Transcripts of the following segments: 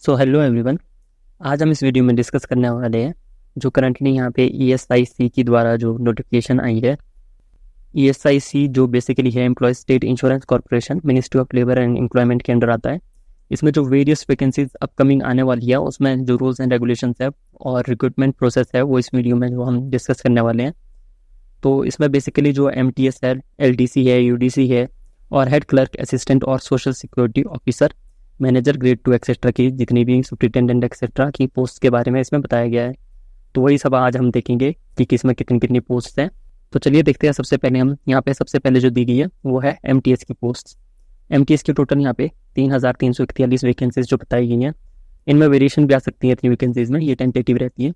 Hello everyone. आज हम इस वीडियो में डिस्कस करने वाले हैं जो करंटली यहाँ पे ESIC की द्वारा जो नोटिफिकेशन आई है। ESIC जो बेसिकली है employ state insurance corporation, ministry of labour and employment के अंडर आता है। इसमें जो वेरियस वैकेंसीज अपकमिंग आने वाली है उसमें जो रूल्स एंड रेगुलेशंस है और रिक्रूटमेंट प्रोसेस है वो इस वीडियो में जो हम डिस्कस करने वाले हैं। तो इसमें बेसिकली जो MTS है, LDC है, UDC है और हेड क्लर्क, असिस्टेंट और social security officer, manager grade 2 etcetera की जितनी भी सुप्रिटेंडेंट एक्सेट्रा की पोस्ट के बारे में इसमें बताया गया है। तो वही सब आज हम देखेंगे कि किसमें कितनी कितनी पोस्ट हैं। तो चलिए देखते हैं। सबसे पहले हम यहाँ पे सबसे पहले जो दी गई है वो है MTS की पोस्ट। MTS की टोटल यहाँ पे 3,341 वैकेंसीज जो बताई गई हैं। इनमें वेरिएशन भी आ सकती है इतनी वैकेंसीज में, ये टेंटेटिव रहती है,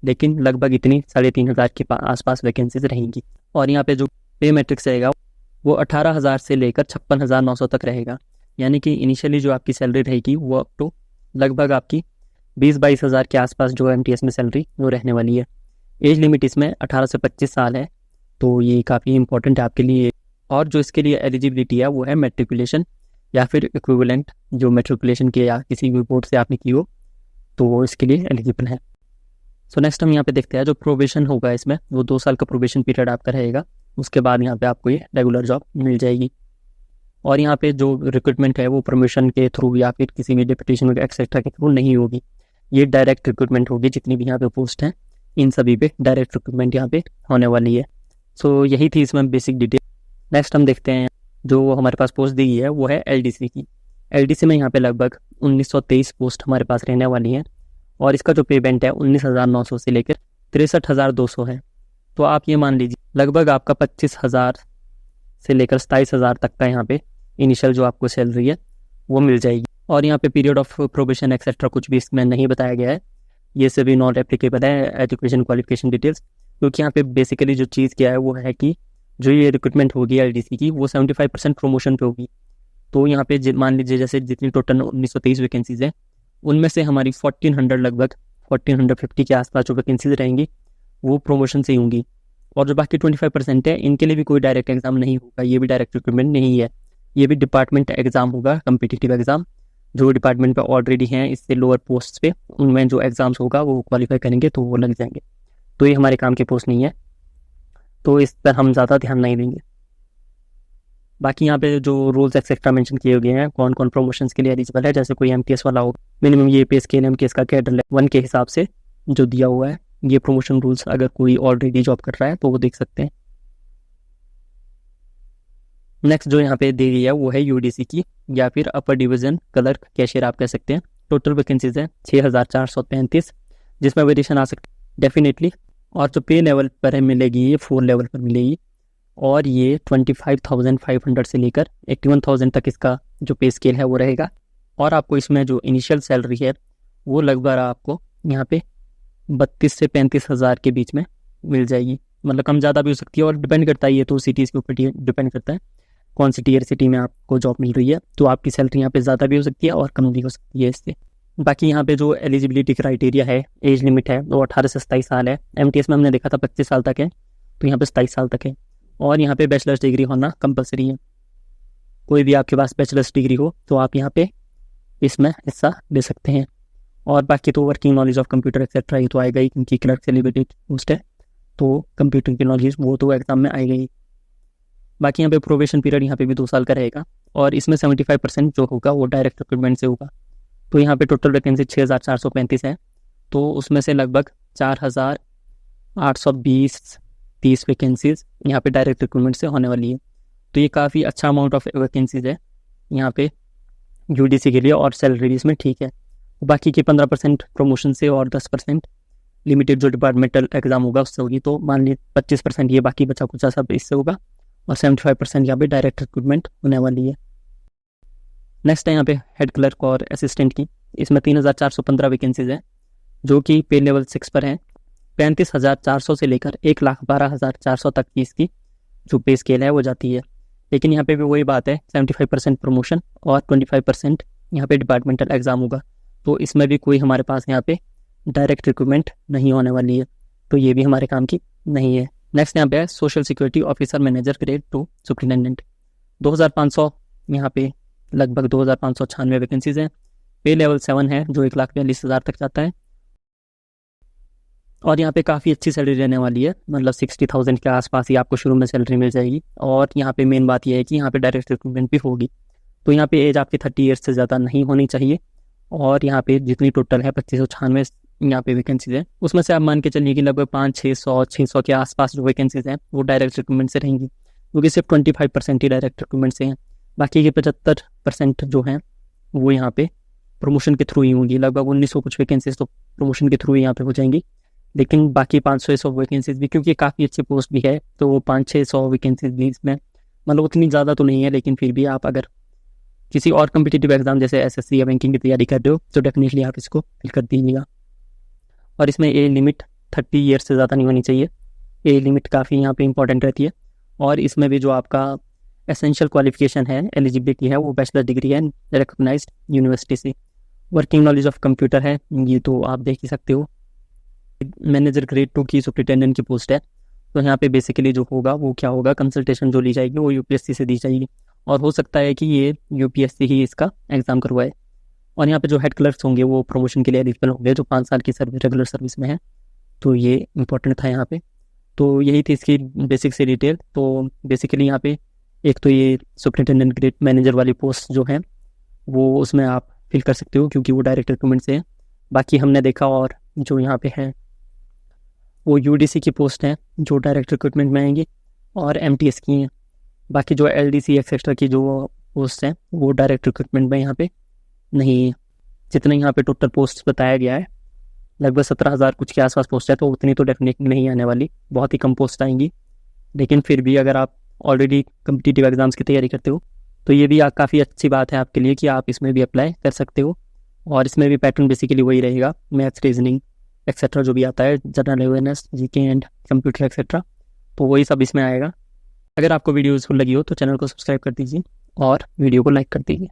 लेकिन लगभग इतनी 3,500 के आसपास वैकेंसीज रहेंगी। और यहाँ पे जो पे मैट्रिक्स रहेगा वो 18,000 से लेकर 56,900 तक रहेगा। यानी कि इनिशियली जो आपकी सैलरी रहेगी वो अप टू लगभग आपकी 20-22 हज़ार के आसपास जो MTS में सैलरी वो रहने वाली है। एज लिमिट इसमें 18 से 25 साल है, तो ये काफ़ी इंपॉर्टेंट है आपके लिए। और जो इसके लिए एलिजिबिलिटी है वो है मेट्रिकुलेशन या फिर इक्विवेलेंट, जो मेट्रिकुलेशन के या किसी भी बोर्ड से आपने की हो तो वो इसके लिए एलिजिबल है। नेक्स्ट हम यहाँ पे देखते हैं जो प्रोबेशन होगा इसमें वो 2 साल का प्रोबेशन पीरियड आपका रहेगा। उसके बाद यहाँ पे आपको ये रेगुलर जॉब मिल जाएगी। और यहाँ पे जो रिक्रूटमेंट है वो प्रमोशन के थ्रू या फिर किसी भी डिप्यूटेशन एक्सेट्रा के थ्रू नहीं होगी, ये डायरेक्ट रिक्रूटमेंट होगी। जितनी भी यहाँ पे पोस्ट हैं इन सभी पे डायरेक्ट रिक्रूटमेंट यहाँ पे होने वाली है। यही थी इसमें बेसिक डिटेल। नेक्स्ट हम देखते हैं जो हमारे पास पोस्ट दी गई है वो है LDC की। LDC में यहाँ पे लगभग 1923 पोस्ट हमारे पास रहने वाली है और इसका जो पेमेंट है 19,900 से लेकर 63,200 है। तो आप ये मान लीजिए लगभग आपका 25,000 से लेकर 27,000 तक का यहाँ पे इनिशियल जो आपको सैलरी है वो मिल जाएगी। और यहाँ पे पीरियड ऑफ प्रोबेशन एक्सेट्रा कुछ भी इसमें नहीं बताया गया है, ये सभी नॉट एप्लीकेबल है एजुकेशन क्वालिफिकेशन डिटेल्स। क्योंकि यहाँ पे बेसिकली जो चीज़ क्या है वो है कि जो ये रिक्रूटमेंट होगी LDC की वो 75% प्रमोशन पे होगी। तो यहाँ पे मान लीजिए जैसे जितनी टोटल 1923 वैकेंसीज हैं उनमें से हमारी 1400 लगभग 1450 के आसपास जो वैकेंसीज रहेंगी वो प्रमोशन से ही होंगी। और जो बाकी 25% है इनके लिए भी कोई डायरेक्ट एग्जाम नहीं होगा, ये भी डायरेक्ट रिक्रूटमेंट नहीं है, ये भी डिपार्टमेंट एग्जाम होगा, कम्पिटिटिव एग्जाम। जो डिपार्टमेंट पे ऑलरेडी हैं इससे लोअर पोस्ट पे उनमें जो एग्जाम्स होगा वो क्वालिफाई करेंगे तो वो लग जाएंगे। तो ये हमारे काम की पोस्ट नहीं है, तो इस पर हम ज़्यादा ध्यान नहीं देंगे। बाकी यहाँ पे जो रूल्स एक्सेट्रा मेंशन किए गए हैं कौन कौन प्रमोशंस के लिए एलिजिबल है, जैसे कोई MTS वाला होगा मिनिमम ये पे स्केल MTS का कैडर 1 के हिसाब से जो दिया हुआ है, ये प्रमोशन रूल्स अगर कोई ऑलरेडी जॉब कर रहा है तो वो देख सकते हैं। नेक्स्ट जो यहाँ पे दी गई है वो है UDC की या फिर अपर डिवीजन क्लर्क कैशियर आप कह सकते हैं। टोटल वैकेंसीज है 6,435, जिसमें वेरिएशन आ सकती है डेफिनेटली। और जो पे लेवल पर है मिलेगी ये 4 लेवल पर मिलेगी और ये 25,500 से लेकर 81,000 तक इसका जो पे स्केल है वो रहेगा। और आपको इसमें जो इनिशियल सैलरी है वो लगभग आपको यहाँ पे 32 से 35 हज़ार के बीच में मिल जाएगी। मतलब कम ज़्यादा भी हो सकती है और डिपेंड करता है, ये तो सिटीज़ के ऊपर डिपेंड करता है कौन सी टीयर सिटी में आपको जॉब मिल रही है। तो आपकी सैलरी यहाँ पे ज़्यादा भी हो सकती है और कम भी हो सकती है इससे। बाकी यहाँ पे जो एलिजिबिलिटी क्राइटेरिया है, एज लिमिट है वो 18 से 27 साल है। MTS में हमने देखा था 25 साल तक है, तो यहाँ पे 27 साल तक है। और यहाँ पे बैचलर्स डिग्री होना कंपलसरी है। कोई भी आपके पास बैचलर्स डिग्री हो तो आप यहाँ पे इसमें हिस्सा ले सकते हैं। और बाकी तो working knowledge of computer etcetera ये तो आएगा ही, क्योंकि क्लर्क से एलिजिबिलिटी पोस्ट है तो कंप्यूटर की नॉलेज वो तो एग्जाम में आएगा ही। बाकी यहाँ पे प्रोबेशन पीरियड यहाँ पे भी 2 साल का रहेगा और इसमें 75% जो होगा वो डायरेक्ट रिक्रूटमेंट से होगा। तो यहाँ पे टोटल वैकेंसी 6,435 है, तो उसमें से लगभग 4,820-30 वैकेंसीज यहाँ पे डायरेक्ट रिक्रूटमेंट से होने वाली है। तो ये काफ़ी अच्छा अमाउंट ऑफ वैकेंसीज है यहाँ पे UDC के लिए और सैलरी भी इसमें ठीक है। बाकी की 15% प्रमोशन से और 10% लिमिटेड जो डिपार्टमेंटल एग्जाम होगा उससे होगी। तो मान लीजिए 25% ये बाकी बचा कुचा सब इससे होगा और 75% यहाँ पे डायरेक्ट रिक्रूटमेंट होने वाली है। नेक्स्ट है यहाँ पे हेड क्लर्क और असिस्टेंट की। इसमें 3,415 वैकेंसीज हैं जो कि पे लेवल 6 पर हैं। 35,400 से लेकर 1,12,400 तक की इसकी जो पे स्केल है वो जाती है। लेकिन यहाँ पे भी वही बात है, 75% प्रमोशन और 25% यहाँ पे डिपार्टमेंटल एग्जाम होगा। तो इसमें भी कोई हमारे पास यहाँ पे डायरेक्ट रिक्रूटमेंट नहीं होने वाली है, तो ये भी हमारे काम की नहीं है। नेक्स्ट यहाँ पे है social security officer manager grade 2 superintendent. 2,500 यहाँ पे लगभग 2,596 वैकेंसीज हैं। पे लेवल 7 है जो 1,42,000 तक जाता है। और यहाँ पे काफ़ी अच्छी सैलरी रहने वाली है, मतलब 60,000 के आसपास ही आपको शुरू में सैलरी मिल जाएगी। और यहाँ पे मेन बात यह है कि यहाँ पे डायरेक्ट रिक्रूटमेंट भी होगी। तो यहाँ पे एज आपकी 30 ईयर्स से ज़्यादा नहीं होनी चाहिए। और यहाँ पे जितनी टोटल है 2596 यहाँ पे वैकेंसीज हैं, उसमें से आप मान के चलिए कि लगभग 500-600 के आसपास जो वैकेंसीज हैं वो डायरेक्ट रिक्रूटमेंट से रहेंगी, क्योंकि सिर्फ 25% ही डायरेक्ट रिक्रूटमेंट से हैं। बाकी के 75% जो हैं वो यहाँ पे प्रमोशन के थ्रू ही होंगी। लगभग 1900 कुछ वैकेंसीज तो प्रमोशन के थ्रू ही यहाँ पे हो जाएंगी। लेकिन बाकी 500-600 वैकेंसीज भी, क्योंकि काफ़ी अच्छी पोस्ट भी है, तो वो 500-600 वैकेंसीज भी इसमें मतलब उतनी ज़्यादा तो नहीं है। लेकिन फिर भी आप अगर किसी और कम्पिटिटिव एग्जाम जैसे एसएससी या बैंकिंग की तैयारी कर रहे हो तो डेफिनेटली आप इसको फिल कर दीजिएगा। और इसमें एज लिमिट 30 ईयर से ज़्यादा नहीं होनी चाहिए। एज लिमिट काफ़ी यहाँ पे इंपॉर्टेंट रहती है। और इसमें भी जो आपका एसेंशियल क्वालिफिकेशन है, एलिजिबिलिटी है, वो बैचलर डिग्री है रिकॉग्नाइज्ड यूनिवर्सिटी से। वर्किंग नॉलेज ऑफ कंप्यूटर है, ये तो आप देख ही सकते हो। मैनेजर ग्रेड 2 की सुपरिटेंडेंट की पोस्ट है। तो यहाँ पे बेसिकली जो होगा वो क्या होगा, कंसल्टेशन जो ली जाएगी वो यूपीएससी से दी जाएगी। और हो सकता है कि ये यूपीएससी ही इसका एग्ज़ाम करवाए। और यहाँ पे जो हेड क्लर्क्स होंगे वो प्रमोशन के लिए एलिजिबल होंगे, जो 5 साल की सर्विस रेगुलर सर्विस में है। तो ये इंपॉर्टेंट था यहाँ पे। तो यही थी इसकी बेसिक से डिटेल। तो बेसिकली यहाँ पे एक तो ये सुपरिटेंडेंट ग्रेड मैनेजर वाली पोस्ट जो है वो उसमें आप फिल कर सकते हो, क्योंकि वो डायरेक्ट रिक्रूटमेंट से है। बाकी हमने देखा और जो यहाँ पे है वो यूडीसी की पोस्ट हैं जो डायरेक्ट रिक्रूटमेंट में आएंगी, और एमटीएस की हैं। बाकी जो एलडीसी एक्सेट्रा की जो पोस्ट हैं वो डायरेक्ट रिक्रूटमेंट में यहाँ पे नहीं। जितना यहाँ पे टोटल पोस्ट बताया गया है लगभग 17,000 कुछ के आसपास पोस्ट है, तो उतनी तो डेफिनेटली नहीं आने वाली, बहुत ही कम पोस्ट आएंगी। लेकिन फिर भी अगर आप ऑलरेडी कम्पिटिटिव एग्जाम्स की तैयारी करते हो तो ये भी काफ़ी अच्छी बात है आपके लिए कि आप इसमें भी अप्लाई कर सकते हो। और इसमें भी पैटर्न बेसिकली वही रहेगा, मैथ्स, रीजनिंग एक्सेट्रा जो भी आता है, general awareness, GK and computer etcetera, तो वही सब इसमें आएगा। अगर आपको वीडियो यूजफुल लगी हो तो चैनल को सब्सक्राइब कर दीजिए और वीडियो को लाइक कर दीजिए।